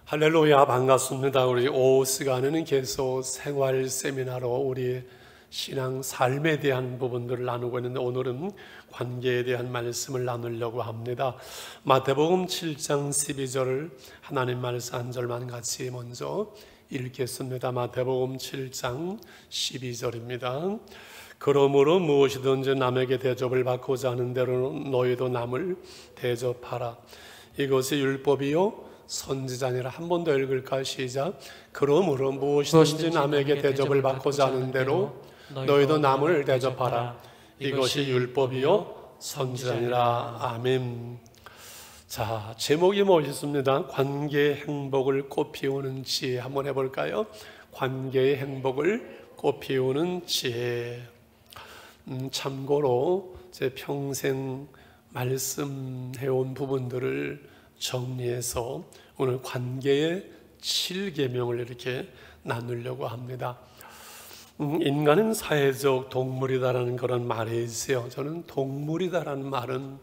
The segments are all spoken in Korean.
할렐루야, 반갑습니다. 우리 오후 시간에는 계속 생활 세미나로 우리 신앙 삶에 대한 부분들을 나누고 있는데, 오늘은 관계에 대한 말씀을 나누려고 합니다. 마태복음 7장 12절을 하나님 말씀 한 절만 같이 먼저 읽겠습니다. 마태복음 7장 12절입니다. 그러므로 무엇이든지 남에게 대접을 받고자 하는 대로 너희도 남을 대접하라. 이것이 율법이요 선지자니라. 한 번 더 읽을까? 시작. 그러므로 무엇이든지 남에게 대접을 받고자 하는 대로 너희도 남을 대접하라. 이것이 율법이요 선지자니라. 아멘. 자, 제목이 멋있습니다. 관계의 행복을 꽃피우는 지혜. 한번 해볼까요? 관계의 행복을 꽃피우는 지혜. 참고로 제 평생 말씀해온 부분들을 정리해서 오늘 관계의 7계명을 이렇게 나누려고 합니다. 인간은 사회적 동물이다라는 그런 말이 있어요. 저는 동물이다라는 말은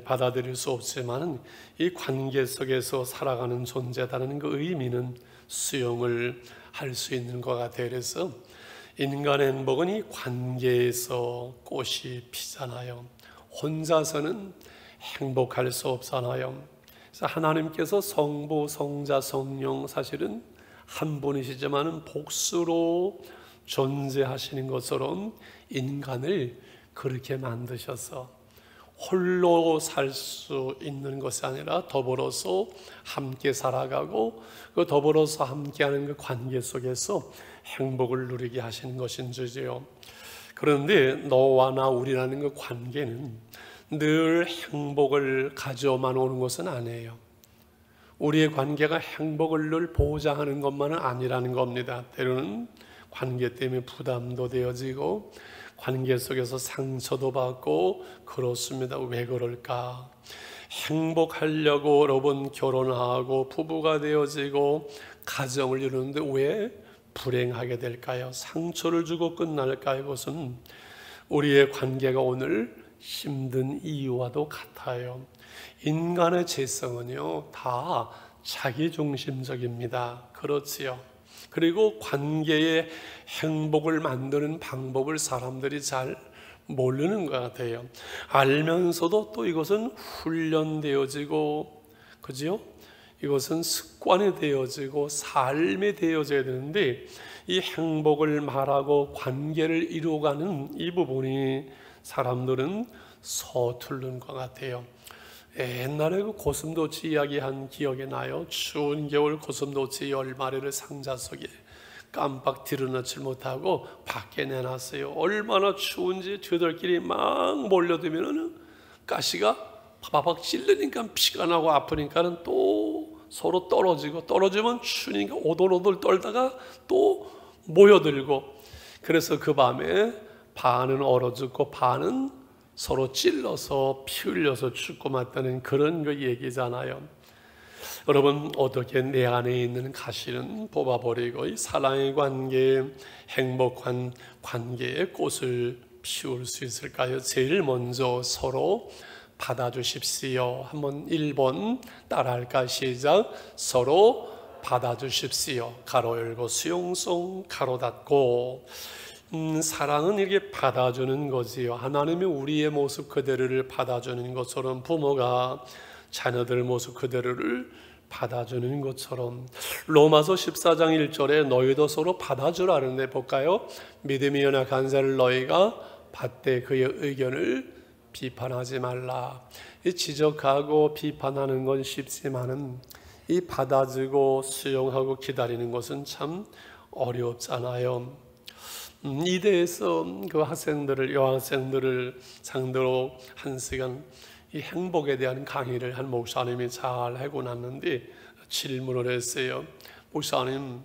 받아들일 수 없지만 이 관계 속에서 살아가는 존재다라는 그 의미는 수용을 할 수 있는 것 같아요. 그래서 인간의 행복은 이 관계에서 꽃이 피잖아요. 혼자서는 행복할 수 없잖아요. 그래서 하나님께서 성부, 성자, 성령 사실은 한 분이시지만 복수로 존재하시는 것처럼 인간을 그렇게 만드셔서 홀로 살 수 있는 것이 아니라 더불어서 함께 살아가고 그 더불어서 함께하는 그 관계 속에서 행복을 누리게 하시는 것인 줄이요. 그런데 너와 나 우리라는 그 관계는 늘 행복을 가져만 오는 것은 아니에요. 우리의 관계가 행복을 늘 보장하는 것만은 아니라는 겁니다. 때로는 관계 때문에 부담도 되어지고 관계 속에서 상처도 받고 그렇습니다. 왜 그럴까? 행복하려고 여러분 결혼하고 부부가 되어지고 가정을 이루는데 왜 불행하게 될까요? 상처를 주고 끝날까요? 이것은 우리의 관계가 오늘 힘든 이유와도 같아요. 인간의 죄성은요 다 자기중심적입니다. 그렇지요. 그리고 관계의 행복을 만드는 방법을 사람들이 잘 모르는 것 같아요. 알면서도 또 이것은 훈련되어지고, 그죠? 이것은 습관이 되어지고 삶이 되어져야 되는데, 이 행복을 말하고 관계를 이루어가는 이 부분이 사람들은 서투른 것 같아요. 옛날에 그 고슴도치 이야기한 기억이 나요. 추운 겨울 고슴도치 10마리를 상자 속에 깜빡 들여놓지 못하고 밖에 내놨어요. 얼마나 추운지 뒤들끼리 막 몰려들면 가시가 파바박 찔르니까 피가 나고 아프니까는 또 서로 떨어지면 추우니까 오돌오돌 떨다가 또 모여들고, 그래서 그 밤에 반은 얼어 죽고 반은 서로 찔러서 피 흘려서 죽고 맞다는 그런 그 얘기잖아요. 여러분, 어떻게 내 안에 있는 가시는 뽑아버리고 이 사랑의 관계, 행복한 관계의 꽃을 피울 수 있을까요? 제일 먼저 서로 받아주십시오. 한번 1번 따라할까? 시작. 서로 받아주십시오. 가로 열고 수용성 가로 닫고. 사랑은 이렇게 받아주는 거지요. 하나님이 우리의 모습 그대로를 받아주는 것처럼, 부모가 자녀들 모습 그대로를 받아주는 것처럼, 로마서 14장 1절에 너희도 서로 받아주라는데 볼까요? 믿음이 연약한 자를 너희가 받되 그의 의견을 비판하지 말라. 이 지적하고 비판하는 건 쉽지만은 이 받아주고 수용하고 기다리는 것은 참 어렵잖아요. 이대에서 그 여학생들을 상대로 1시간 이 행복에 대한 강의를 한 목사님이 잘 하고 났는데 질문을 했어요. 목사님은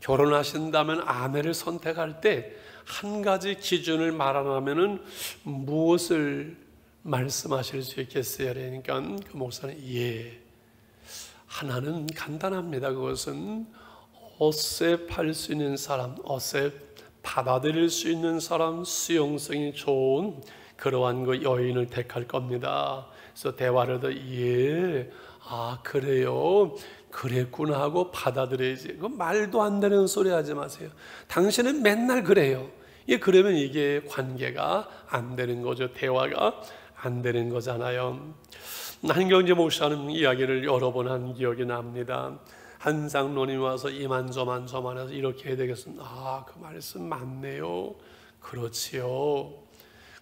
결혼하신다면 아내를 선택할 때 한 가지 기준을 말하면은 무엇을 말씀하실 수 있겠어요? 그러니까 그 목사님, 하나는 간단합니다. 그것은 어셉할 수 있는 사람, 받아들일 수 있는 사람, 수용성이 좋은 그러한 그 여인을 택할 겁니다. 그래서 대화를 더 예, 아 그래요, 그랬구나 하고 받아들여야지. 그 말도 안 되는 소리 하지 마세요. 당신은 맨날 그래요. 그러면 이게 관계가 안 되는 거죠. 대화가 안 되는 거잖아요. 한경재 목사님 이야기를 여러 번 한 기억이 납니다. 한 장로님이 와서 이만저만 저만해서 이렇게 해야 되겠습니다. 아, 그 말씀 맞네요. 그렇지요.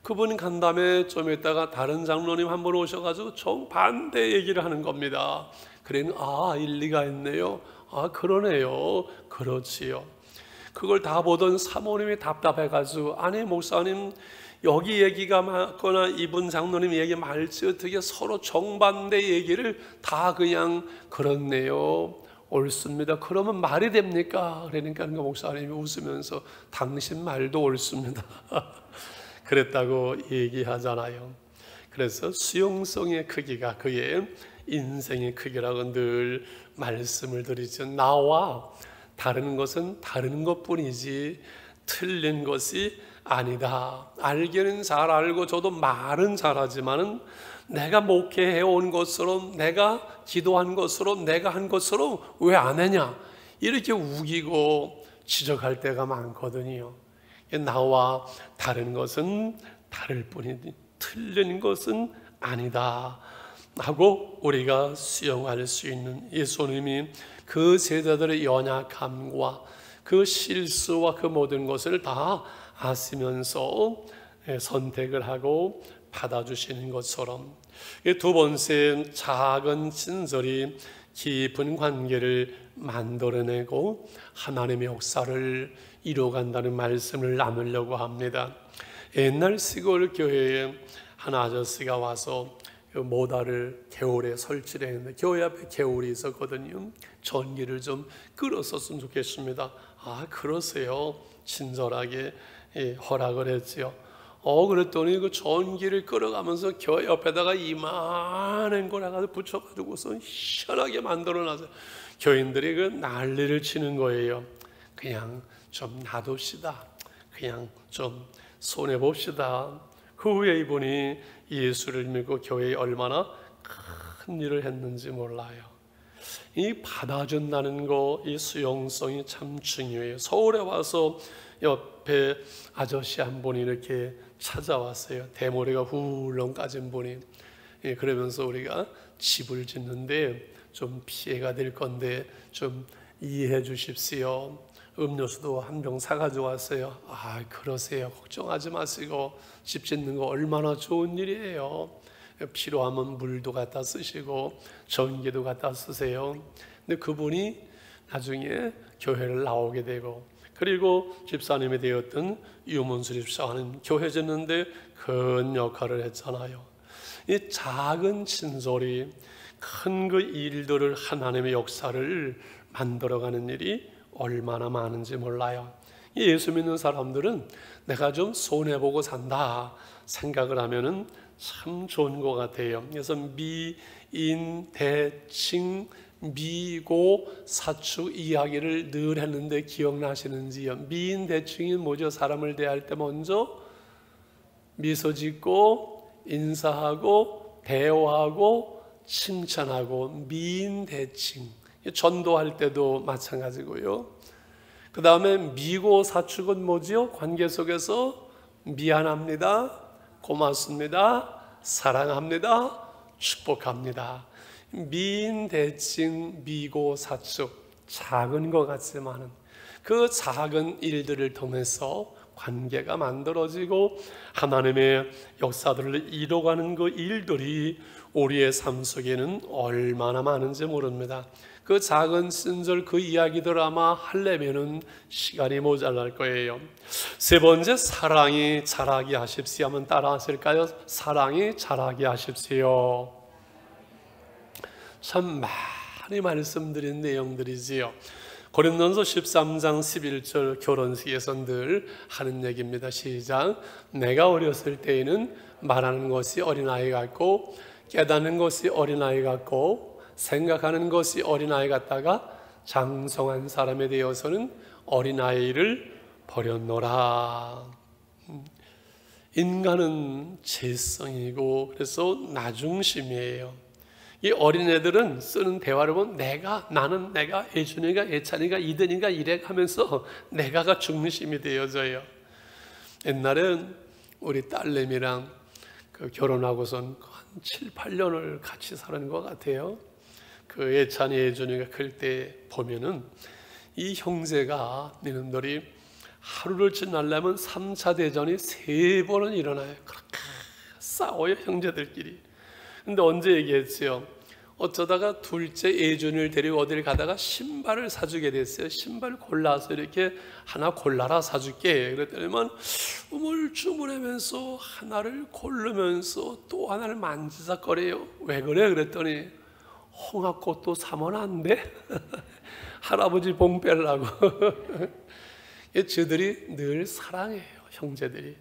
그분 간 다음에 좀 있다가 다른 장로님 한 분 오셔가지고 정반대 얘기를 하는 겁니다. 그래는 아, 일리가 있네요. 아, 그러네요. 그렇지요. 그걸 다 보던 사모님이 답답해가지고 아니 목사님, 여기 얘기가 맞거나 이분 장로님 얘기 말지 어떻게 서로 정반대 얘기를 다 그냥 그렇네요. 옳습니다. 그러면 말이 됩니까? 그러니까 그 목사님이 웃으면서 당신 말도 옳습니다. 그랬다고 얘기하잖아요. 그래서 수용성의 크기가 그의 인생의 크기라고 늘 말씀을 드리죠. 나와 다른 것은 다른 것뿐이지 틀린 것이 아니다. 알기는 잘 알고 저도 말은 잘하지만은 내가 목회해 온 것으로, 내가 기도한 것으로, 내가 한 것으로 왜 안 하냐, 이렇게 우기고 지적할 때가 많거든요. 나와 다른 것은 다를 뿐이지 틀린 것은 아니다 하고 우리가 수용할 수 있는 예수님이 그 제자들의 연약함과 그 실수와 그 모든 것을 다 아시면서 선택을 하고 받아주시는 것처럼, 두 번째 작은 친절이 깊은 관계를 만들어내고 하나님의 역사를 이루어간다는 말씀을 나누려고 합니다. 옛날 시골 교회에 한 아저씨가 와서 모다를 겨울에 설치를 했는데 교회 앞에 겨울이 있었거든요. 전기를 좀 끌었었으면 좋겠습니다. 아, 그러세요. 친절하게 허락을 했지요. 그랬더니 그 전기를 끌어가면서 교회 옆에다가 이만한 걸 하나 붙여가지고서 시원하게 만들어놔서 교인들이 그 난리를 치는 거예요. 그냥 좀 놔둡시다. 그냥 좀 손해봅시다. 그 후에 이분이 예수를 믿고 교회에 얼마나 큰 일을 했는지 몰라요. 이 받아준다는 거, 이 수용성이 참 중요해요. 서울에 와서 옆에 아저씨 한 분이 이렇게 찾아왔어요. 대머리가 훌렁 까진 분이. 그러면서 우리가 집을 짓는데 좀 피해가 될 건데 좀 이해해 주십시오. 음료수도 한 병 사가지고 왔어요. 아, 그러세요. 걱정하지 마시고 집 짓는 거 얼마나 좋은 일이에요. 필요하면 물도 갖다 쓰시고 전기도 갖다 쓰세요. 근데 그분이 나중에 교회를 나오게 되고, 그리고 집사님이 되었던 유문수 집사는 교회 짓는데 큰 역할을 했잖아요. 이 작은 친절이 큰 그 일들을, 하나님의 역사를 만들어가는 일이 얼마나 많은지 몰라요. 예수 믿는 사람들은 내가 좀 손해보고 산다 생각을 하면은 참 좋은 것 같아요. 그래서 미인, 대칭, 미고, 사축 이야기를 늘 했는데 기억나시는지요? 미인, 대칭이 뭐죠? 사람을 대할 때 먼저 미소 짓고 인사하고 대화하고 칭찬하고, 미인, 대칭. 전도할 때도 마찬가지고요. 그 다음에 미고, 사축은 뭐지요? 관계 속에서 미안합니다, 고맙습니다, 사랑합니다, 축복합니다. 미인, 대칭, 미고, 사축, 작은 것 같지만은 그 작은 일들을 통해서 관계가 만들어지고 하나님의 역사들을 이뤄가는 그 일들이 우리의 삶 속에는 얼마나 많은지 모릅니다. 그 작은 친절, 그 이야기들 아마 하려면은 시간이 모자랄 거예요. 세 번째, 사랑이 자라게 하십시오. 한번 따라 하실까요? 사랑이 자라게 하십시오. 참 많이 말씀드린 내용들이지요. 고린도전서 13장 11절 결혼식에서 늘 하는 얘기입니다. 시작. 내가 어렸을 때에는 말하는 것이 어린아이 같고 깨닫는 것이 어린아이 같고 생각하는 것이 어린아이 같다가 장성한 사람에 되어서는 어린아이를 버렸노라. 인간은 재성이고 그래서 나중심이에요. 이 어린애들은 쓰는 대화를 보면 나는 내가, 예준이가, 예찬이가, 이든이가 이래 하면서 내가가 중심이 되어져요. 옛날엔 우리 딸내미랑 결혼하고선 한 7, 8년을 같이 사는 것 같아요. 그 예찬이, 예준이가 클 때 보면은 이 형제가 니놈들이 하루를 지나려면 3차 대전이 3번은 일어나요. 그렇게 싸워요, 형제들끼리. 근데 언제 얘기했어요? 어쩌다가 둘째 예준이를 데리고 어딜 가다가 신발을 사주게 됐어요. 신발 골라서 이렇게 하나 골라라 사줄게. 그랬더니만 우물쭈물하면서 하나를 고르면서 또 하나를 만지작거려요. 왜 그래? 그랬더니 홍합꽃도 사면 안 돼? 할아버지 봉 빼려고. 저들이 늘 사랑해요, 형제들이.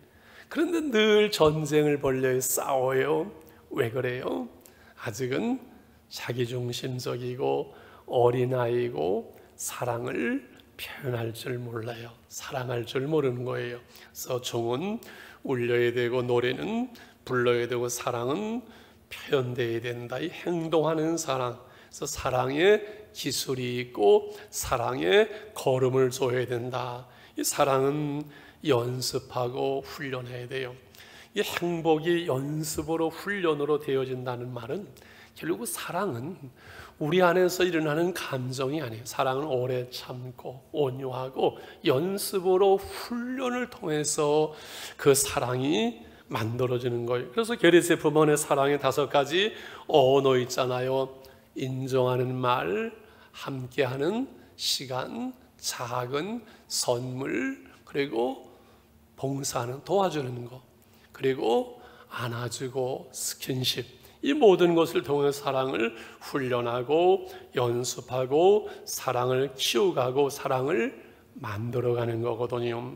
그런데 늘 전쟁을 벌려요, 싸워요. 왜 그래요? 아직은 자기중심적이고 어린아이고 사랑을 표현할 줄 몰라요. 사랑할 줄 모르는 거예요. 그래서 종은 울려야 되고 노래는 불러야 되고 사랑은 표현되어야 된다. 이 행동하는 사랑. 그래서 사랑에 기술이 있고 사랑에 걸음을 줘야 된다. 이 사랑은 연습하고 훈련해야 돼요. 이 행복이 연습으로 훈련으로 되어진다는 말은 결국 사랑은 우리 안에서 일어나는 감정이 아니에요. 사랑은 오래 참고 온유하고 연습으로 훈련을 통해서 그 사랑이 만들어지는 거예요. 그래서 게르세 부모의 사랑의 5가지 언어 있잖아요. 인정하는 말, 함께하는 시간, 작은 선물, 그리고 봉사하는, 도와주는 거, 그리고 안아주고 스킨십, 이 모든 것을 통해 사랑을 훈련하고 연습하고 사랑을 키워가고 사랑을 만들어가는 거거든요.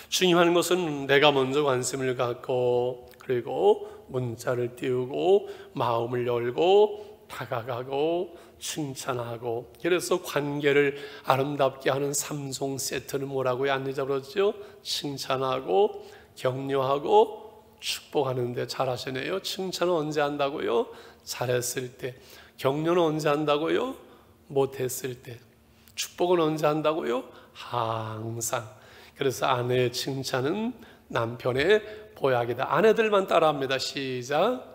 중요한 것은 내가 먼저 관심을 갖고 그리고 문자를 띄우고 마음을 열고 다가가고 칭찬하고, 그래서 관계를 아름답게 하는 3종 세트는 뭐라고요? 안 잊어버렸죠? 칭찬하고 격려하고 축복하는데 잘하시네요. 칭찬은 언제 한다고요? 잘했을 때. 격려는 언제 한다고요? 못했을 때. 축복은 언제 한다고요? 항상. 그래서 아내의 칭찬은 남편의 보약이다. 아내들만 따라합니다. 시작.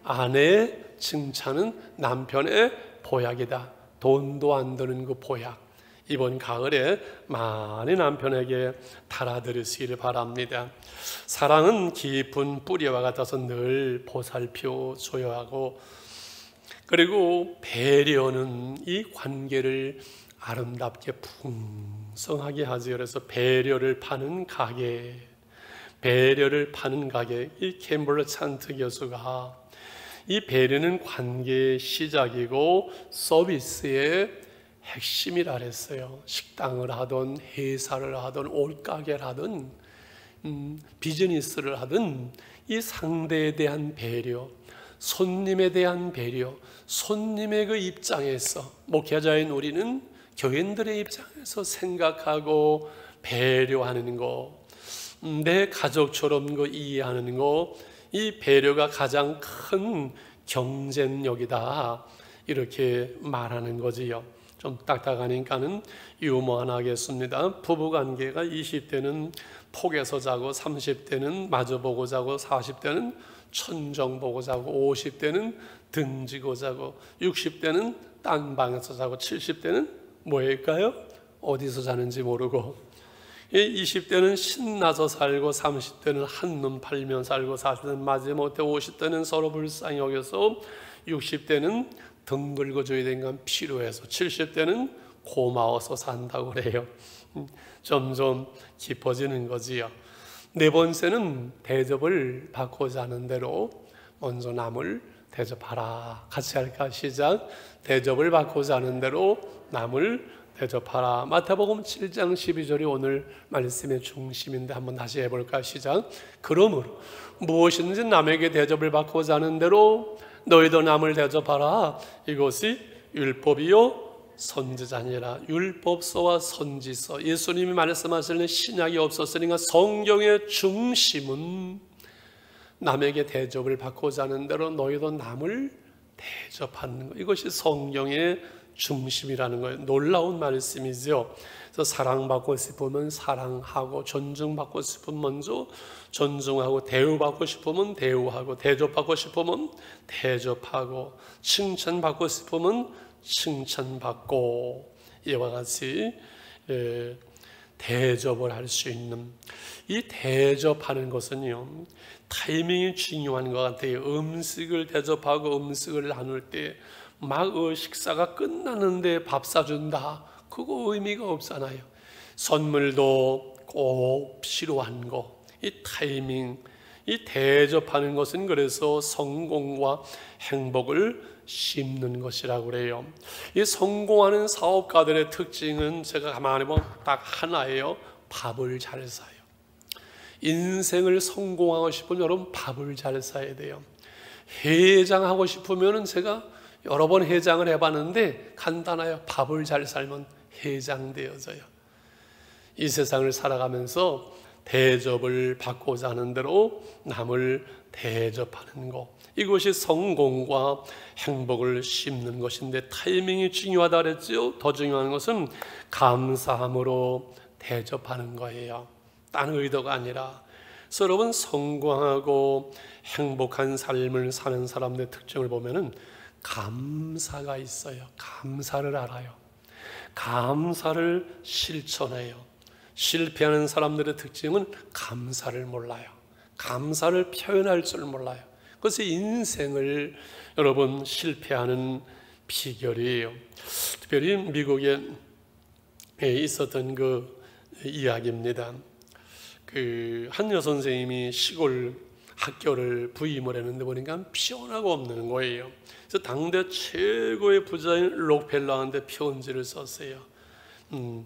아내의 칭찬은 남편의 보약이다. 돈도 안 드는 그 보약. 이번 가을에 많이 남편에게 달아드리시길 바랍니다. 사랑은 깊은 뿌리와 같아서 늘 보살펴 줘야 하고, 그리고 배려는 이 관계를 아름답게 풍성하게 하지. 그래서 배려를 파는 가게, 배려를 파는 가게. 이 캠벌러 찬트 교수가 이 배려는 관계의 시작이고 서비스의 핵심이라 그랬어요. 식당을 하든 회사를 하든 옷가게를 하든 비즈니스를 하든 이 상대에 대한 배려, 손님에 대한 배려, 손님의 그 입장에서, 목회자인 우리는 교인들의 입장에서 생각하고 배려하는 거, 내 가족처럼 그 이해하는 거, 이 배려가 가장 큰 경쟁력이다, 이렇게 말하는 거지요. 좀 딱딱하니까는 유머 하나 하겠습니다. 부부관계가 20대는 폭에서 자고, 30대는 마주보고 자고, 40대는 천정 보고 자고, 50대는 등지고 자고, 60대는 딴 방에서 자고, 70대는 뭐일까요? 어디서 자는지 모르고, 20대는 신나서 살고, 30대는 한눈 팔면 살고, 40대는 마지못해, 50대는 서로 불쌍히 여겨서, 60대는 등 긁어줘야 되는 건 필요해서, 70대는 고마워서 산다고 그래요. 점점 깊어지는 거지요. 네 번째는 대접을 받고자 하는 대로 먼저 남을 대접하라. 같이 할까? 시작. 대접을 받고자 하는 대로 남을 대접하라. 마태복음 7장 12절이 오늘 말씀의 중심인데 한번 다시 해볼까? 시작. 그러므로 무엇이든지 남에게 대접을 받고자 하는 대로 너희도 남을 대접하라. 이것이 율법이요 선지자 아니라 율법서와 선지서, 예수님이 말씀하시는 신약이 없었으니까 성경의 중심은 남에게 대접을 받고자 하는 대로 너희도 남을 대접하는 것, 이것이 성경의 중심이라는 거예요. 놀라운 말씀이죠. 그래서 사랑받고 싶으면 사랑하고, 존중받고 싶으면 먼저 존중하고, 대우받고 싶으면 대우하고, 대접받고 싶으면 대접하고, 칭찬받고 싶으면 칭찬받고, 이와 같이 대접을 할 수 있는, 이 대접하는 것은요, 타이밍이 중요한 것 같아요. 음식을 대접하고 음식을 나눌 때 막 식사가 끝났는데 밥 사준다, 그거 의미가 없잖아요. 선물도 꼭 필요한 거, 이 타이밍, 이 대접하는 것은 그래서 성공과 행복을 심는 것이라고 그래요. 이 성공하는 사업가들의 특징은 제가 가만히 보면 딱 하나예요. 밥을 잘 사요. 인생을 성공하고 싶으면 여러분 밥을 잘 사야 돼요. 해장하고 싶으면 제가 여러 번 해장을 해봤는데 간단해요. 밥을 잘 살면 해장되어져요. 이 세상을 살아가면서 대접을 받고자 하는 대로 남을 대접하는 것, 이것이 성공과 행복을 심는 것인데, 타이밍이 중요하다 그랬죠. 더 중요한 것은 감사함으로 대접하는 거예요. 딴 의도가 아니라. 그래서 여러분, 성공하고 행복한 삶을 사는 사람들의 특징을 보면은 감사가 있어요. 감사를 알아요. 감사를 실천해요. 실패하는 사람들의 특징은 감사를 몰라요. 감사를 표현할 줄 몰라요. 그래서 인생을 여러분 실패하는 비결이에요. 특별히 미국에 있었던 그 이야기입니다. 그 한 여선생님이 시골 학교를 부임을 했는데 보니까 피아노가 없는 거예요. 그래서 당대 최고의 부자인 록펠러한테 편지를 썼어요.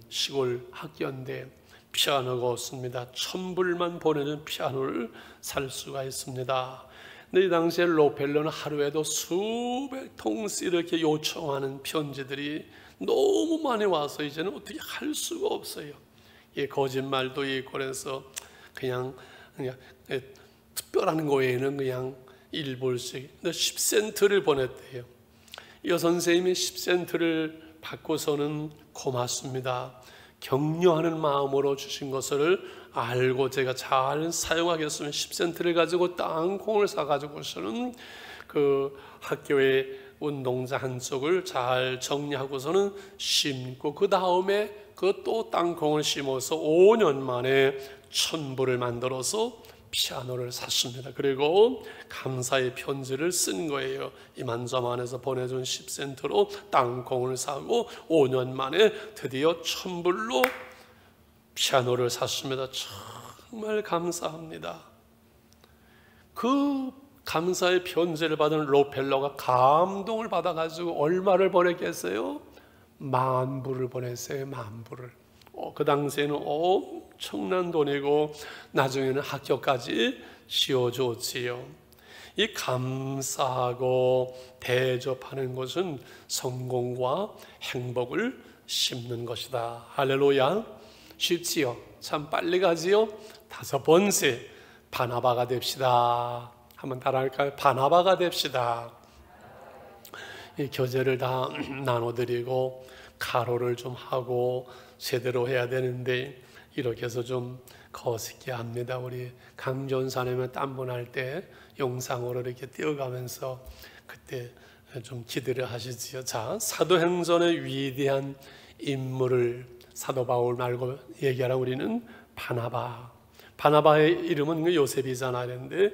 시골 학교인데 피아노가 없습니다. 1,000불만 보내는 피아노를 살 수가 있습니다. 근데 이 당시에 록펠러는 하루에도 수백 통씩 이렇게 요청하는 편지들이 너무 많이 와서 이제는 어떻게 할 수가 없어요. 예, 거짓말도 있고 그래서 그냥 특별한 거에는 그냥 1불씩 10센트를 보냈대요. 이 선생님이 10센트를 받고서는 고맙습니다, 격려하는 마음으로 주신 것을 알고 제가 잘 사용하겠으면 10센트를 가지고 땅콩을 사가지고서는 그 학교의 운동자 한쪽을 잘 정리하고서는 심고, 그 다음에 그 또 땅콩을 심어서 5년 만에 1,000불을 만들어서 피아노를 샀습니다. 그리고 감사의 편지를 쓴 거예요. 이만저만해서 보내준 10센트로 땅콩을 사고 5년 만에 드디어 1,000불로 피아노를 샀습니다. 정말 감사합니다. 그 감사의 편지를 받은 록펠러가 감동을 받아가지고 얼마를 보냈겠어요? 10,000불을 보냈어요. 10,000불을. 그 당시에는 엄청난 돈이고 나중에는 학교까지 지어줬지요. 이 감사하고 대접하는 것은 성공과 행복을 심는 것이다. 할렐루야. 쉽지요? 참 빨리 가지요? 5번째, 바나바가 됩시다. 한번 따라할까요? 바나바가 됩시다. 이 교재를 다 나눠드리고 가로를 좀 하고 제대로 해야 되는데 이렇게 해서 좀 거시기 합니다. 우리 강전사님은 딴분할 때 영상으로 이렇게 뛰어가면서 그때 좀 기대를 하시지요. 자, 사도행전의 위대한 인물을 사도 바울 말고 얘기하라. 우리는 바나바. 바나바의 이름은 요셉이잖아. 그런데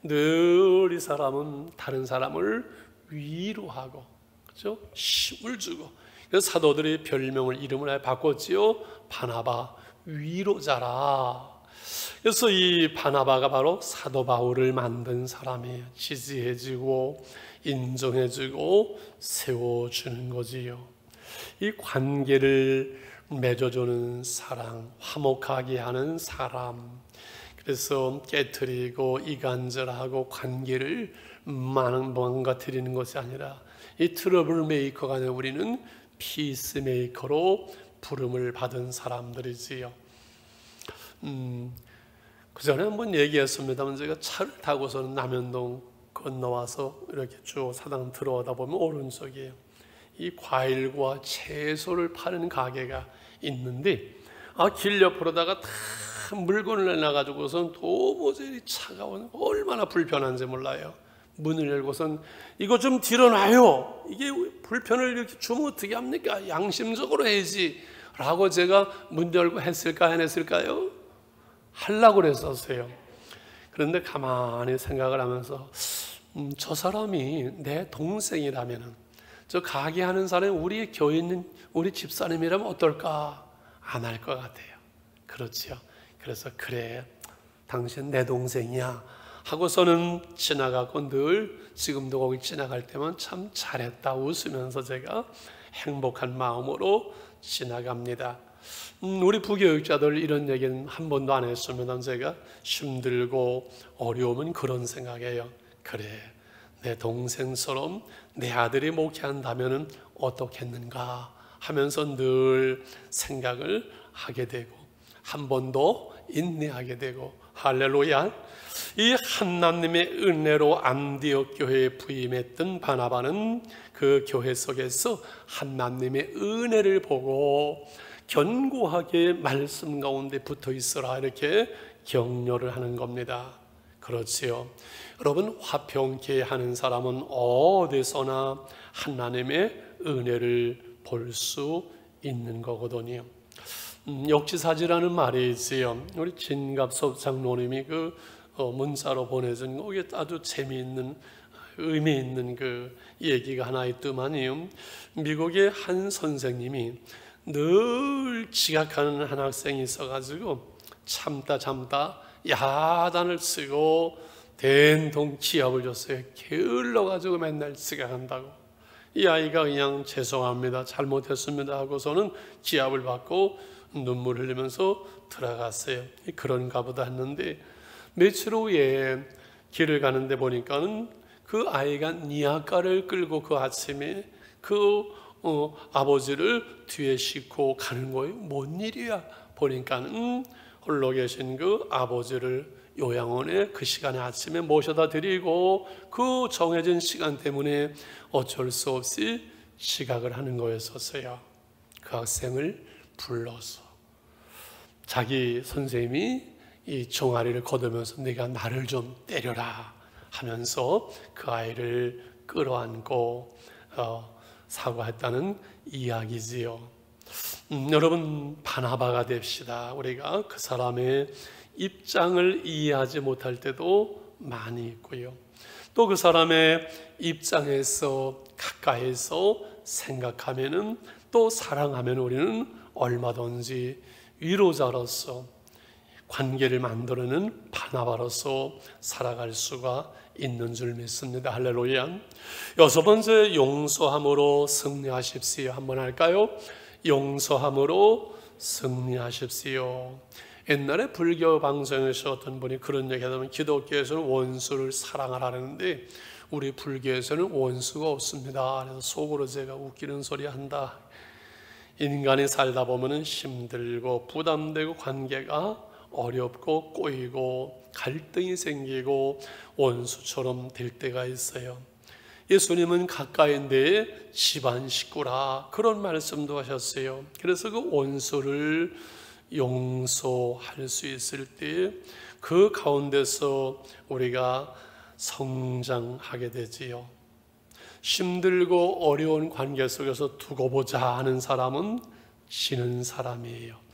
늘 이 사람은 다른 사람을 위로하고, 그렇죠? 힘을 주고. 그래서 사도들이 별명을, 이름을 바꿨지요. 바나바, 위로자라. 그래서 이 바나바가 바로 사도 바울을 만든 사람이에요. 지지해주고 인정해주고 세워주는 거지요. 이 관계를 맺어주는 사랑, 화목하게 하는 사람. 그래서 깨트리고 이간질하고 관계를 망가뜨리는 것이 아니라 이 트러블 메이커가 아니라 우리는 피스메이커로 부름을 받은 사람들이지요. 그 전에 한번 얘기했습니다만 제가 차를 타고서는 남현동 건너와서 이렇게 쭉 사당 들어오다 보면 오른쪽에 이 과일과 채소를 파는 가게가 있는데 길 옆으로다가 다 물건을 내놔가지고선 도무지 차가운 얼마나 불편한지 몰라요. 문을 열고선 이거 좀 뒤로놔요. 이게 불편을 이렇게 주면 어떻게 합니까? 양심적으로 해야지 라고 제가 문 열고 했을까 안 했을까요? 하려고 그랬었어요. 그런데 가만히 생각을 하면서 저 사람이 내 동생이라면, 저 가게 하는 사람이 우리 교회 있는 우리 집사님이라면 어떨까? 안 할 것 같아요. 그렇죠. 그래서 그래, 당신 내 동생이야 하고서는 지나가고 늘 지금도 거기 지나갈 때면 참 잘했다 웃으면서 제가 행복한 마음으로 지나갑니다. 우리 부교육자들 이런 얘기는 한 번도 안 했으면 제가 힘들고 어려우면 그런 생각해요. 그래, 내 동생처럼 내 아들이 목회한다면 어떻겠는가 하면서 늘 생각을 하게 되고 한 번 더 인내하게 되고, 할렐루야. 이 하나님의 은혜로 안디옥 교회에 부임했던 바나바는 그 교회 속에서 하나님의 은혜를 보고 견고하게 말씀 가운데 붙어 있어라 이렇게 격려를 하는 겁니다. 그렇지요. 여러분, 화평케 하는 사람은 어디서나 하나님의 은혜를 볼 수 있는 거거든요. 역지사지라는 말이 있어요. 우리 진갑섭 장로님이 그 문자로 보내준 거, 이게 아주 재미있는 의미 있는 그 얘기가 하나 있더만요. 미국의 한 선생님이 늘 지각하는 한 학생이 있어가지고 참다 야단을 쓰고 된통 기합을 줬어요. 게을러가지고 맨날 지각한다고. 이 아이가 그냥 죄송합니다, 잘못했습니다 하고서는 기합을 받고 눈물 흘리면서 들어갔어요. 그런가 보다 했는데 며칠 후에 길을 가는데 보니까는 그 아이가 니아까를 끌고 그 아침에 그 아버지를 뒤에 싣고 가는 거예요. 뭔 일이야? 보니까는 홀로 계신 그 아버지를 요양원에 그 시간에 아침에 모셔다 드리고 그 정해진 시간 때문에 어쩔 수 없이 지각을 하는 거였었어요. 그 학생을 불러서 자기 선생님이 이 종아리를 걷으면서 네가 나를 좀 때려라 하면서 그 아이를 끌어안고 사과했다는 이야기지요. 여러분, 바나바가 됩시다. 우리가 그 사람의 입장을 이해하지 못할 때도 많이 있고요. 또 그 사람의 입장에서 가까이서 생각하면은, 또 사랑하면 우리는 얼마든지 위로자로서 관계를 만들어내는 바나바로서 살아갈 수가 있는 줄 믿습니다. 할렐루야. 여섯 번째, 용서함으로 승리하십시오. 한번 할까요? 용서함으로 승리하십시오. 옛날에 불교 방송에서 어떤 분이 그런 얘기 하면 기독교에서는 원수를 사랑하라는데 우리 불교에서는 원수가 없습니다. 그래서 속으로 제가 웃기는 소리 한다. 인간이 살다 보면 힘들고 부담되고 관계가 어렵고 꼬이고 갈등이 생기고 원수처럼 될 때가 있어요. 예수님은 가까이인데 집안 식구라 그런 말씀도 하셨어요. 그래서 그 원수를 용서할 수 있을 때 그 가운데서 우리가 성장하게 되지요. 힘들고 어려운 관계 속에서 두고 보자 하는 사람은 지는 사람이에요.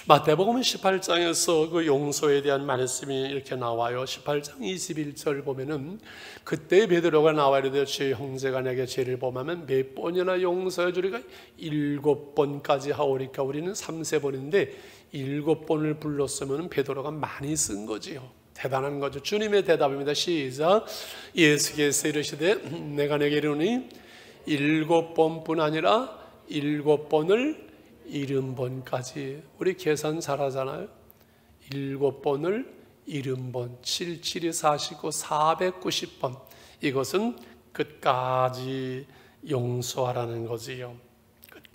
마태복음 18장에서 그 용서에 대한 말씀이 이렇게 나와요. 18장 21절 보면은 그때 베드로가 나와 이르되 제 형제가 내게 죄를 범하면 몇 번이나 용서해 주리까 7번까지 하오리까. 우리는 3-4번인데 7번을 불렀으면 베드로가 많이 쓴 거지요. 대단한 거죠. 주님의 대답입니다. 시작. 예수께서 이르시되 내가 내게 이르노니 7번뿐 아니라 7번을 70번까지. 우리 계산 잘하잖아요. 7번을 70번, 7, 7이 49, 490번. 이것은 끝까지 용서하라는 거지요.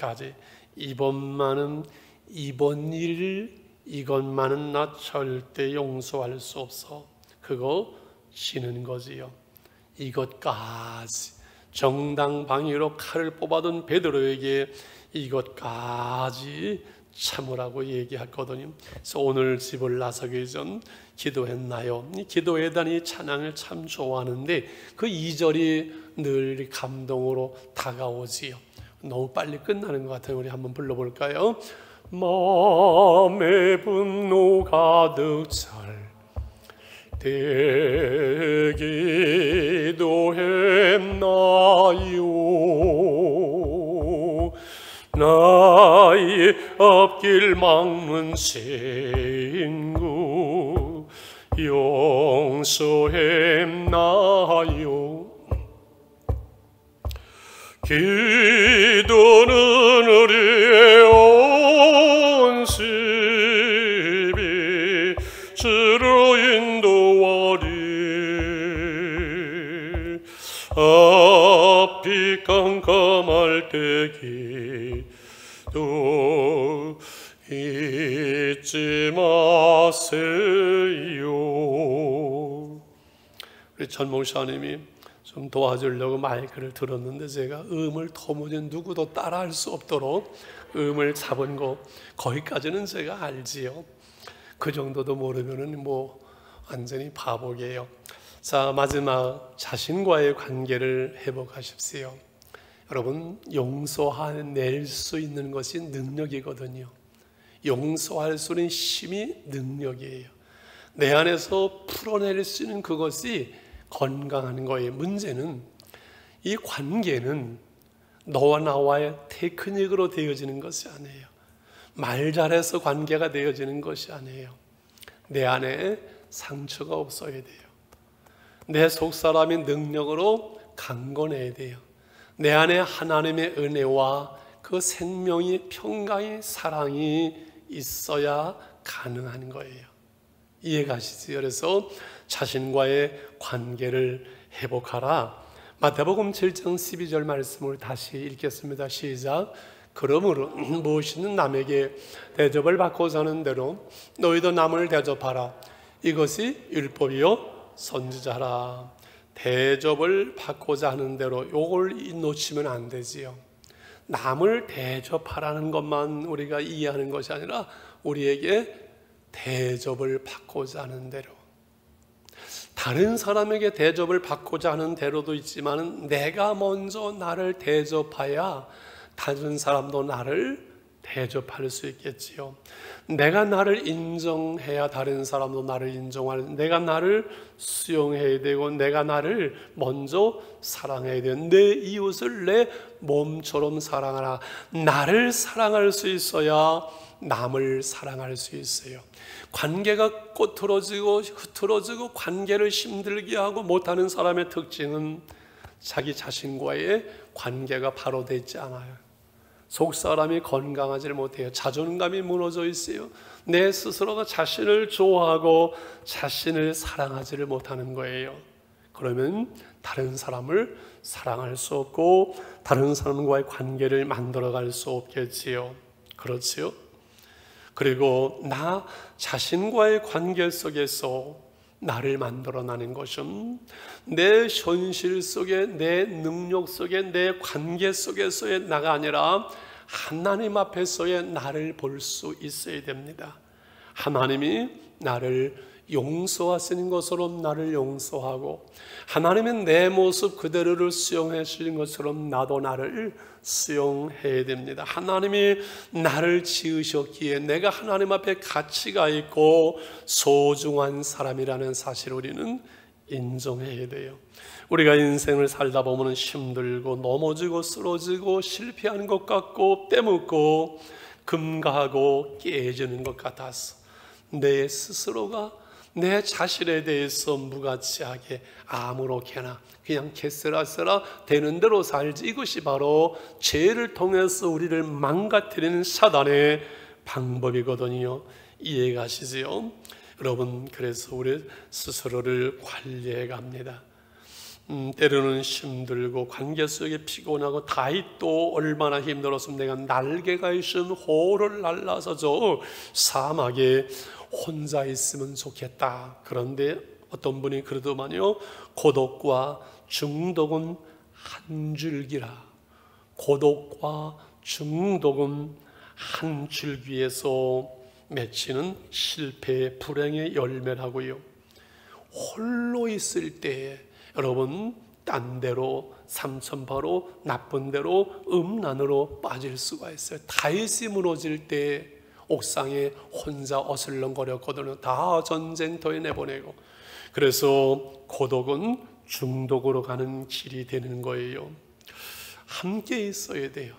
때까지 이번만은 이번 일 이것만은 나 절대 용서할 수 없어. 그거 지는 거지요. 이것까지 정당방위로 칼을 뽑아둔 베드로에게 이것까지 참으라고 얘기했거든요. 그래서 오늘 집을 나서기 전 기도했나요? 기도회단이 찬양을 참 좋아하는데 그 2절이 늘 감동으로 다가오지요. 너무 빨리 끝나는 것 같아요. 우리 한번 불러볼까요? 마음의 분노 가득 찰 때 기도했나요? 나의 앞길 막는 친구 용서했나요? 기도는 우리의 온습이 주로 인도하리. 앞이 깜깜할 때 기도 잊지 마세요. 우리 전 목사님이 좀 도와주려고 마이크를 들었는데 제가 음을 도무지 누구도 따라할 수 없도록 음을 잡은 거 거기까지는 제가 알지요. 그 정도도 모르면은 뭐 완전히 바보게요. 자, 마지막 자신과의 관계를 회복하십시오. 여러분, 용서해낼 수 있는 것이 능력이거든요. 용서할 수 있는 힘이 능력이에요. 내 안에서 풀어낼 수 있는 그것이 건강한 거예요. 문제는 이 관계는 너와 나와의 테크닉으로 되어지는 것이 아니에요. 말 잘해서 관계가 되어지는 것이 아니에요. 내 안에 상처가 없어야 돼요. 내 속사람의 능력으로 강건해야 돼요. 내 안에 하나님의 은혜와 그 생명이 평강의 사랑이 있어야 가능한 거예요. 이해가시죠? 그래서 자신과의 관계를 회복하라. 마태복음 7장 12절 말씀을 다시 읽겠습니다. 시작. 그러므로 무엇이든 남에게 대접을 받고자 하는 대로 너희도 남을 대접하라. 이것이 율법이요 선지자라. 대접을 받고자 하는 대로 요걸 놓치면 안 되지요. 남을 대접하라는 것만 우리가 이해하는 것이 아니라 우리에게 대접을 받고자 하는 대로, 다른 사람에게 대접을 받고자 하는 대로도 있지만 내가 먼저 나를 대접해야 다른 사람도 나를 대접할 수 있겠지요. 내가 나를 인정해야 다른 사람도 나를 인정할, 내가 나를 수용해야 되고 내가 나를 먼저 사랑해야 돼요. 내 이웃을 내 몸처럼 사랑하라. 나를 사랑할 수 있어야 남을 사랑할 수 있어요. 관계가 꼬투러지고 흐트러지고 관계를 힘들게 하고 못하는 사람의 특징은 자기 자신과의 관계가 바로 되지 않아요. 속사람이 건강하지 못해요. 자존감이 무너져 있어요. 내 스스로가 자신을 좋아하고 자신을 사랑하지를 못하는 거예요. 그러면 다른 사람을 사랑할 수 없고 다른 사람과의 관계를 만들어갈 수 없겠지요. 그렇지요? 그리고 나 자신과의 관계 속에서 나를 만들어내는 것은 내 현실 속에, 내 능력 속에, 내 관계 속에서의 나가 아니라 하나님 앞에서의 나를 볼 수 있어야 됩니다. 하나님이 나를 용서하시는 것처럼 나를 용서하고 하나님은 내 모습 그대로를 수용해 주신 것처럼 나도 나를 수용해야 됩니다. 하나님이 나를 지으셨기에 내가 하나님 앞에 가치가 있고 소중한 사람이라는 사실을 우리는 인정해야 돼요. 우리가 인생을 살다 보면 힘들고 넘어지고 쓰러지고 실패하는 것 같고 때묻고 금가하고 깨지는 것 같아서 내 스스로가 내 자신에 대해서 무가치하게 아무렇게나 그냥 개쓰라쓰라 되는 대로 살지, 이것이 바로 죄를 통해서 우리를 망가뜨리는 사단의 방법이거든요. 이해 가시지요? 여러분, 그래서 우리 스스로를 관리해 갑니다. 때로는 힘들고 관계 속에 피곤하고 다윗도 얼마나 힘들었으면 내가 날개가 있은 호를 날라서 저 사막에 혼자 있으면 좋겠다. 그런데 어떤 분이 그러더만요, 고독과 중독은 한 줄기라. 고독과 중독은 한 줄기에서 맺히는 실패의 불행의 열매라고요. 홀로 있을 때 여러분 딴 데로 삼천포로 나쁜 데로 음란으로 빠질 수가 있어요. 다윗이 무너질 때 옥상에 혼자 어슬렁거렸거든요. 다 전쟁터에 내보내고. 그래서 고독은 중독으로 가는 길이 되는 거예요. 함께 있어야 돼요.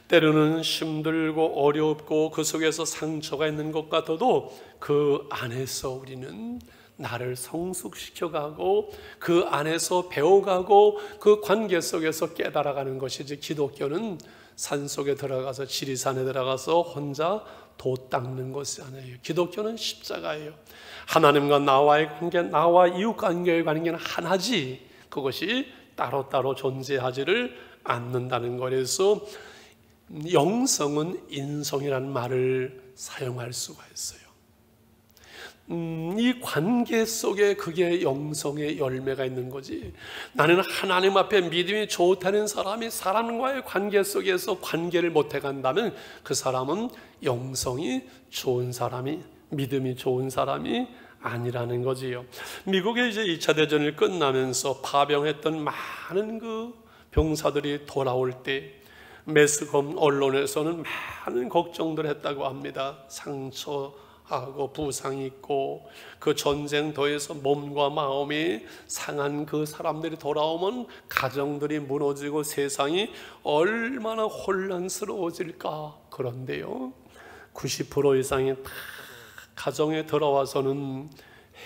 때로는 힘들고 어렵고 그 속에서 상처가 있는 것 같아도 그 안에서 우리는 나를 성숙시켜가고 그 안에서 배워가고 그 관계 속에서 깨달아가는 것이지, 기독교는 산속에 들어가서 지리산에 들어가서 혼자 도 닦는 것이 아니에요. 기독교는 십자가예요. 하나님과 나와의 관계, 나와 이웃 관계의 관계는 하나지 그것이 따로따로 존재하지를 않는다는 거라서 영성은 인성이라는 말을 사용할 수가 있어요. 이 관계 속에 그게 영성의 열매가 있는 거지. 나는 하나님 앞에 믿음이 좋다는 사람이 사람과의 관계 속에서 관계를 못해 간다면 그 사람은 영성이 좋은 사람이, 믿음이 좋은 사람이 아니라는 거지요. 미국의 이제 2차 대전이 끝나면서 파병했던 많은 그 병사들이 돌아올 때 매스컴 언론에서는 많은 걱정들을 했다고 합니다. 상처하고 부상이 있고 그 전쟁터에서 몸과 마음이 상한 그 사람들이 돌아오면 가정들이 무너지고 세상이 얼마나 혼란스러워질까. 그런데요, 90% 이상이 다 가정에 들어와서는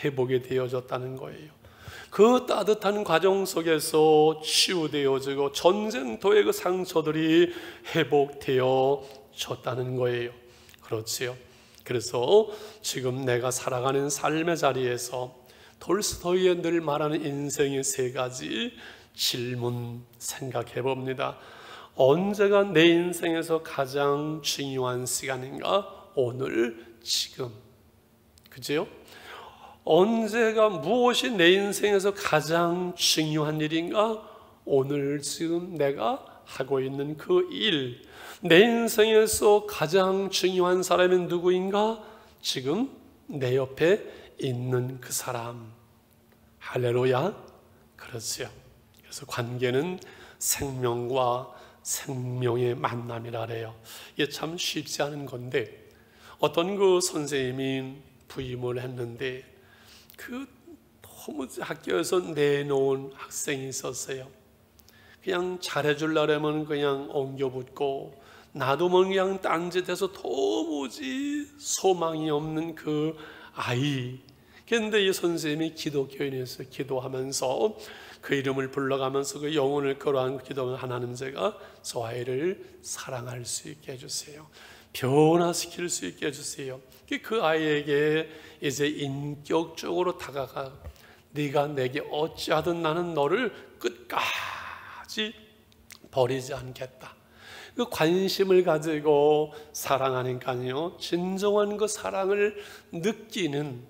회복이 되어졌다는 거예요. 그 따뜻한 과정 속에서 치유되어지고 전쟁터의 그 상처들이 회복되어졌다는 거예요. 그렇지요. 그래서 지금 내가 살아가는 삶의 자리에서 톨스토이에 늘 말하는 인생의 세 가지 질문 생각해 봅니다. 언제가 내 인생에서 가장 중요한 시간인가? 오늘, 지금. 그죠? 언제가, 무엇이 내 인생에서 가장 중요한 일인가? 오늘 지금 내가 하고 있는 그 일. 내 인생에서 가장 중요한 사람은 누구인가? 지금 내 옆에 있는 그 사람. 할렐루야. 그렇죠. 그래서 관계는 생명과 생명의 만남이라 그래요. 이게 참 쉽지 않은 건데, 어떤 그 선생님이 부임을 했는데 그 너무 학교에서 내놓은 학생이 있었어요. 그냥 잘해주려면 그냥 엉겨붙고 놔두면 그냥 딴짓해서 도무지 소망이 없는 그 아이. 그런데 이 선생님이 기독교인에서 기도하면서 그 이름을 불러가면서 그 영혼을 끌어안고 기도하면, 하나님 제가 저 아이를 사랑할 수 있게 해주세요. 변화시킬 수 있게 해주세요. 그 아이에게 이제 인격적으로 다가가, 네가 내게 어찌하든 나는 너를 끝까지 버리지 않겠다. 그 관심을 가지고 사랑하니까요, 진정한 그 사랑을 느끼는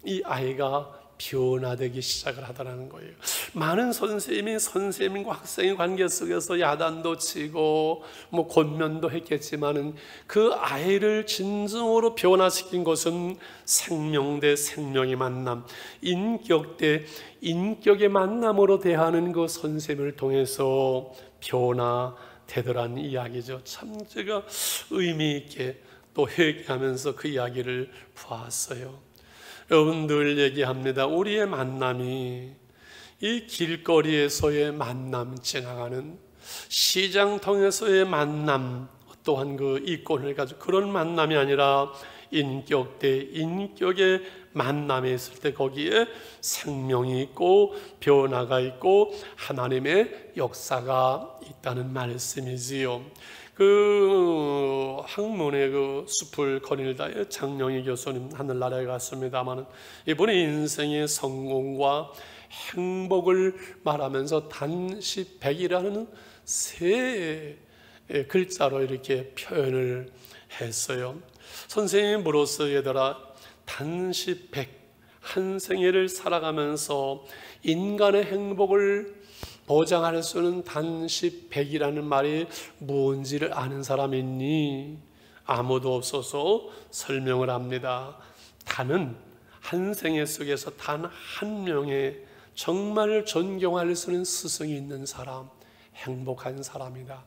이 아이가 변화되기 시작을 하더라는 거예요. 많은 선생님과 학생의 관계 속에서 야단도 치고 뭐 권면도 했겠지만은 그 아이를 진정으로 변화시킨 것은 생명 대 생명의 만남, 인격 대 인격의 만남으로 대하는 그 선생님을 통해서 변화되더란 이야기죠. 참 제가 의미 있게 또 회개하면서 그 이야기를 보았어요. 여러분 늘 얘기합니다. 우리의 만남이 이 길거리에서의 만남, 지나가는 시장통에서의 만남, 또한 그 이권을 가지고 그런 만남이 아니라 인격 대 인격의 만남에 있을 때 거기에 생명이 있고 변화가 있고 하나님의 역사가 있다는 말씀이지요. 그 학문의 그 숲을 거닐다의 장영희 교수님 하늘나라에 갔습니다만, 이분의 인생의 성공과 행복을 말하면서 단시백이라는 세 글자로 이렇게 표현을 했어요. 선생님이 물어서 얘들아, 단시백, 한 생애를 살아가면서 인간의 행복을 보장할 수 있는 단시백이라는 말이 뭔지를 아는 사람이 있니? 아무도 없어서 설명을 합니다. 단은 한 생애 속에서 단 한 명의 정말 존경할 수 있는 스승이 있는 사람, 행복한 사람이다.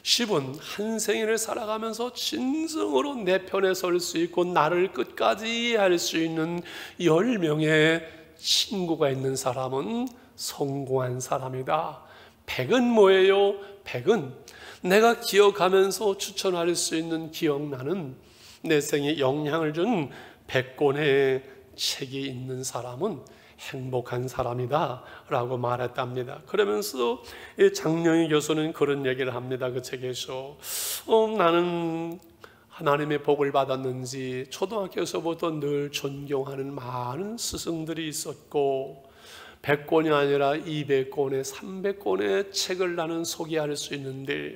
10은 한 생애를 살아가면서 진정으로 내 편에 설 수 있고 나를 끝까지 이해할 수 있는 10명의 친구가 있는 사람은 성공한 사람이다. 100은 뭐예요? 100은 내가 기억하면서 추천할 수 있는 기억나는 내 생에 영향을 준 100권의 책이 있는 사람은 행복한 사람이다 라고 말했답니다. 그러면서 장영희 교수는 그런 얘기를 합니다. 그 책에서 나는 하나님의 복을 받았는지 초등학교에서부터 늘 존경하는 많은 스승들이 있었고 100권이 아니라 200권의 300권의 책을 나는 소개할 수 있는데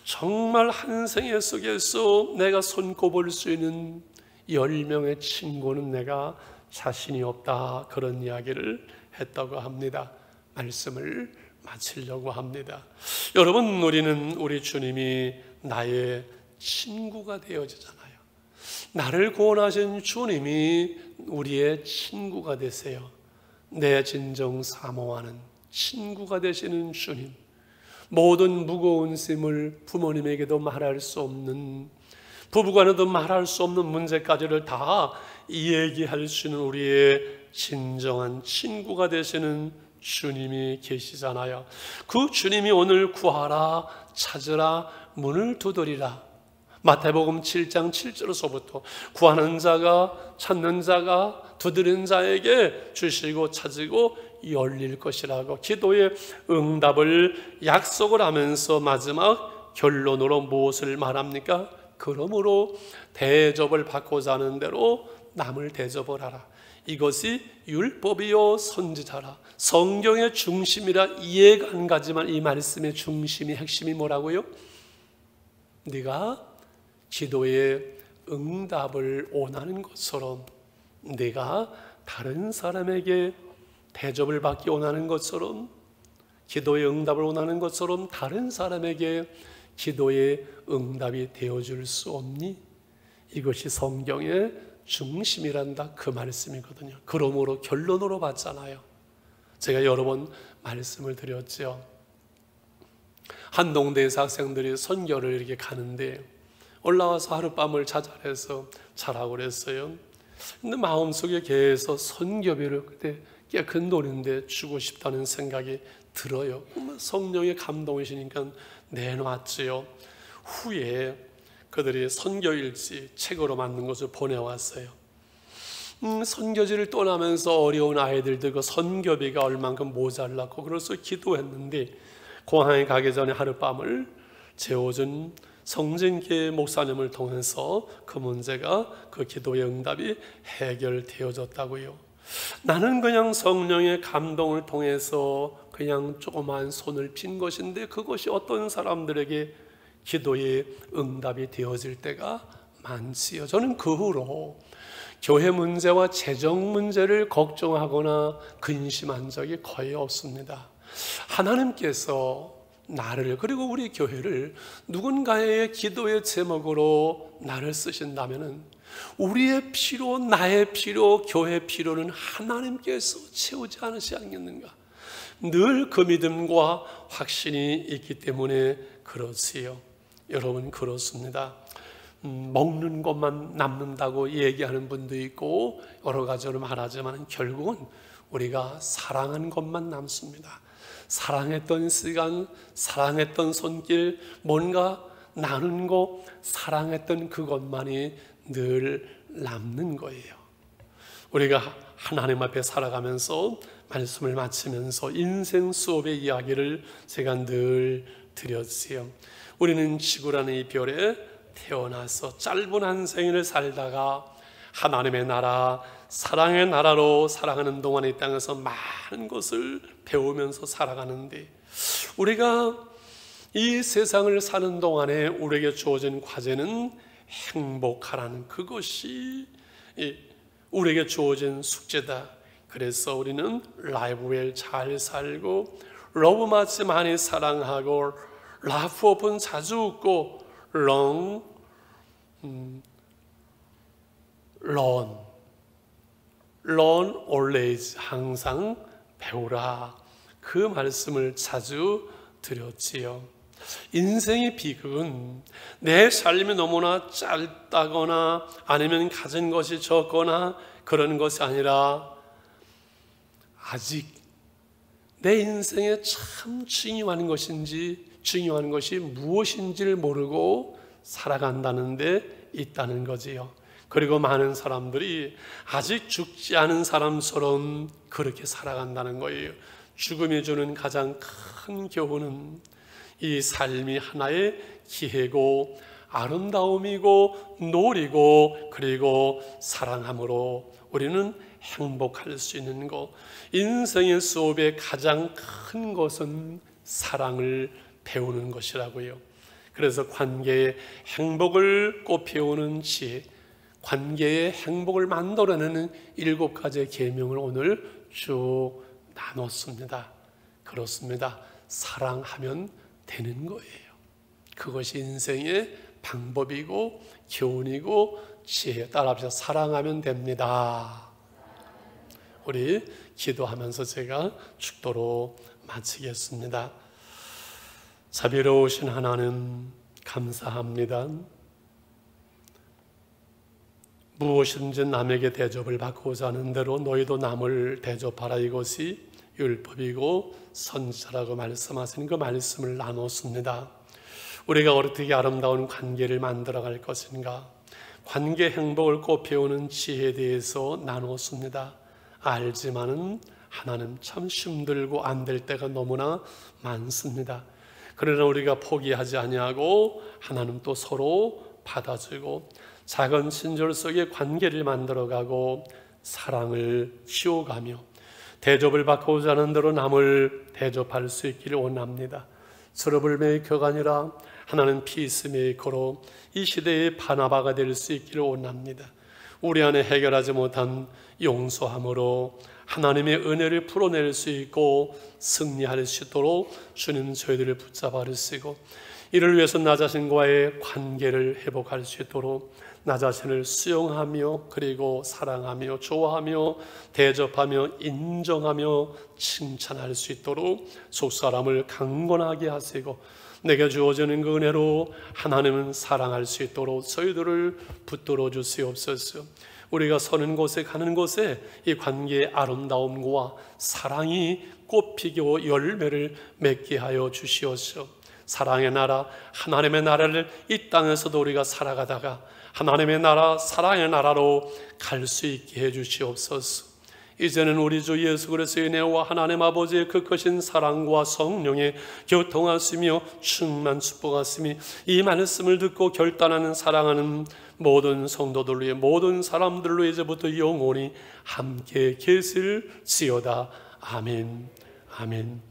정말 한 생애 속에서 내가 손꼽을 수 있는 10명의 친구는 내가 자신이 없다, 그런 이야기를 했다고 합니다. 말씀을 마치려고 합니다. 여러분, 우리는 우리 주님이 나의 친구가 되어지잖아요. 나를 구원하신 주님이 우리의 친구가 되세요. 내 진정 사모하는 친구가 되시는 주님, 모든 무거운 짐을 부모님에게도 말할 수 없는, 부부간에도 말할 수 없는 문제까지를 다 얘기할 수 있는 우리의 진정한 친구가 되시는 주님이 계시잖아요. 그 주님이 오늘 구하라, 찾으라, 문을 두드리라. 마태복음 7장 7절에서부터 구하는 자가, 찾는 자가, 두드리는 자에게 주시고 찾으고 열릴 것이라고 기도의 응답을 약속을 하면서 마지막 결론으로 무엇을 말합니까? 그러므로 대접을 받고자 하는 대로 남을 대접을 하라. 이것이 율법이요 선지자라. 성경의 중심이라. 이해가 안 가지만 이 말씀의 중심이, 핵심이 뭐라고요? 네가 기도의 응답을 원하는 것처럼, 네가 다른 사람에게 대접을 받기 원하는 것처럼, 기도의 응답을 원하는 것처럼 다른 사람에게 기도의 응답이 되어줄 수 없니? 이것이 성경의 중심이란다, 그 말씀이거든요. 그러므로 결론으로 봤잖아요. 제가 여러 번 말씀을 드렸죠. 한동대에서 학생들이 선교를 이렇게 가는데 올라와서 하룻밤을 자잘해서 자라고 그랬어요. 근데 마음속에 계속 선교비를 그때 꽤 큰 돈인데 주고 싶다는 생각이 들어요. 성령의 감동이시니까 내놓았지요. 후에 그들이 선교일지 책으로 만든 것을 보내왔어요. 선교지를 떠나면서 어려운 아이들도 그 선교비가 얼만큼 모자랐고 그래서 기도했는데 공항에 가기 전에 하룻밤을 재워준 성진계 목사님을 통해서 그 문제가, 그 기도의 응답이 해결되어졌다고요. 나는 그냥 성령의 감동을 통해서 그냥 조그만 손을 핀 것인데 그것이 어떤 사람들에게 기도의 응답이 되어질 때가 많지요. 저는 그 후로 교회 문제와 재정 문제를 걱정하거나 근심한 적이 거의 없습니다. 하나님께서 나를, 그리고 우리 교회를 누군가의 기도의 제목으로 나를 쓰신다면은 우리의 필요, 나의 필요, 교회의 필요는 하나님께서 채우지 않으시겠는가? 늘 그 믿음과 확신이 있기 때문에 그렇지요. 여러분, 그렇습니다. 먹는 것만 남는다고 얘기하는 분도 있고 여러 가지로 말하지만 결국은 우리가 사랑한 것만 남습니다. 사랑했던 시간, 사랑했던 손길, 뭔가 나눈 거, 사랑했던 그것만이 늘 남는 거예요. 우리가 하나님 앞에 살아가면서 말씀을 마치면서 인생 수업의 이야기를 제가 늘 드렸지요. 우리는 지구라는 이 별에 태어나서 짧은 한 생을 살다가 하나님의 나라, 사랑의 나라로 살아가는 동안에 이 땅에서 많은 것을 배우면서 살아가는데, 우리가 이 세상을 사는 동안에 우리에게 주어진 과제는 행복하라는 그것이 우리에게 주어진 숙제다. 그래서 우리는 라이브 웰 잘 살고, 러브 마치 많이 사랑하고, 라프 오픈 자주 웃고, 런 always 항상 배우라. 그 말씀을 자주 드렸지요. 인생의 비극은 내 삶이 너무나 짧다거나 아니면 가진 것이 적거나 그런 것이 아니라, 아직 내 인생에 참 중요한 것이 무엇인지를 모르고 살아간다는 데 있다는 거지요. 그리고 많은 사람들이 아직 죽지 않은 사람처럼 그렇게 살아간다는 거예요. 죽음이 주는 가장 큰 교훈은 이 삶이 하나의 기회고 아름다움이고 놀이고 그리고 사랑함으로 우리는 행복할 수 있는 것. 인생의 수업의 가장 큰 것은 사랑을 배우는 것이라고요. 그래서 관계의 행복을 꽃피우는 지혜, 관계의 행복을 만들어내는 7가지의 계명을 오늘 쭉 나눴습니다. 그렇습니다. 사랑하면 되는 거예요. 그것이 인생의 방법이고 교훈이고 지혜. 따라합시다. 사랑하면 됩니다. 우리 기도하면서 제가 축도로 마치겠습니다. 자비로우신 하나님 감사합니다. 무엇이든지 남에게 대접을 받고자 하는 대로 너희도 남을 대접하라. 이것이 율법이고 선지자라고 말씀하신 그 말씀을 나눴습니다. 우리가 어떻게 아름다운 관계를 만들어갈 것인가, 관계 행복을 꽃피우는 지혜에 대해서 나눴습니다. 알지만은 하나님 참 힘들고 안 될 때가 너무나 많습니다. 그러나 우리가 포기하지 아니하고 하나님 또 서로 받아주고 작은 친절 속에 관계를 만들어가고 사랑을 키워가며 대접을 받고자 하는 대로 남을 대접할 수 있기를 원합니다. 트러블 메이커가 아니라 하나는 피스메이커로 이 시대의 바나바가 될 수 있기를 원합니다. 우리 안에 해결하지 못한 용서함으로 하나님의 은혜를 풀어낼 수 있고 승리할 수 있도록 주님 저희들을 붙잡아 주시고, 이를 위해서 나 자신과의 관계를 회복할 수 있도록 나 자신을 수용하며 그리고 사랑하며 좋아하며 대접하며 인정하며 칭찬할 수 있도록 속사람을 강건하게 하시고, 내게 주어지는 그 은혜로 하나님은 사랑할 수 있도록 저희들을 붙들어 주시옵소서. 우리가 서는 곳에 가는 곳에 이 관계의 아름다움과 사랑이 꽃피고 열매를 맺게 하여 주시옵소서. 사랑의 나라, 하나님의 나라를 이 땅에서도 우리가 살아가다가 하나님의 나라, 사랑의 나라로 갈 수 있게 해 주시옵소서. 이제는 우리 주 예수 그리스도의 은혜와 하나님 아버지의 그 크신 사랑과 성령의 교통하시며 충만 축복하심이 이 말씀을 듣고 결단하는 사랑하는 모든 성도들 위해 모든 사람들로 이제부터 영원히 함께 계실지어다. 아멘. 아멘.